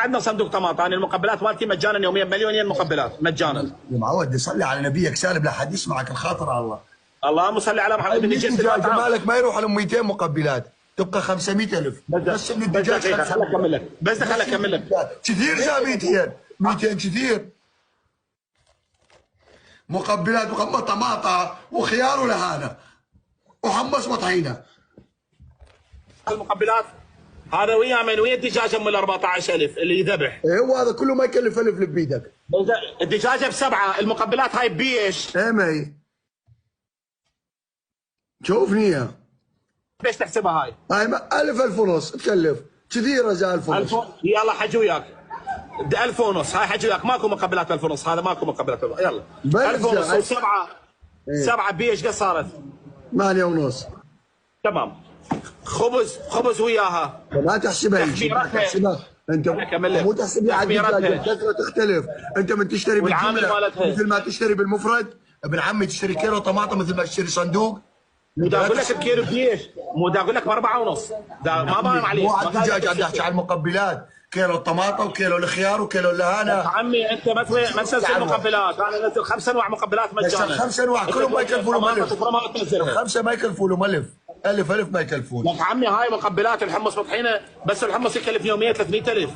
عندنا صندوق طماطم، انا المقبلات مالتي مجانا يوميا مليون ين مقبلات مجانا. يا معود صلي على نبيك سالب لحد يسمعك الخاطر على الله. اللهم صل على محمد. الدجاج مالك ما يروح على 200 مقبلات تبقى 500,000 بس ان الدجاج خليني اكمل لك بس خليني اكمل لك كثير جا 200 كثير مقبلات طماطة وخيار ولهانة وحمص وطحينة. المقبلات هذا ويا من ويا الدجاجه ام ال 14,000 اللي يذبح. ايه هو هذا كله ما يكلف 1000 بيدك. الدجاجه ب7، المقبلات هاي بيش. ايه ما هي شوفني اياها. ليش تحسبها هاي؟ هاي 1000 ونص تكلف كثير يا 1000 ونص. يلا حجي وياك 1000 ونص. هاي حجي وياك ماكو مقبلات 1000 ونص. هذا ماكو مقبلات يلا 1000 ونص وسبعه. إيه. 7 بيش قد صارت؟ 8 ونص. تمام. خبز وياها ما تحسبها تحسبها انت مو تحسبها على الدجاجه تختلف. انت من تشتري بالجمله مثل ما تشتري بالمفرد. ابن عمي تشتري كيلو طماطم مثل ما تشتري صندوق. مو دا اقول لك بكيلو بيش، مو دا اقول لك ب4 ونص. ما بان عليك. مو على الدجاج عم تحكي على المقبلات. كيلو الطماطم وكيلو الخيار وكيلو اللهانه. يا عمي انت ما تنزل مقبلات، انا انزل 5 انواع مقبلات مجانا. 5 انواع كلهم ما يكلفوا له ملف. 5 ما يكلفوا له ملف. 1000 ما يكلفون. يا عمي هاي مقبلات الحمص وطحينه، بس الحمص يكلف يوميا 300,000.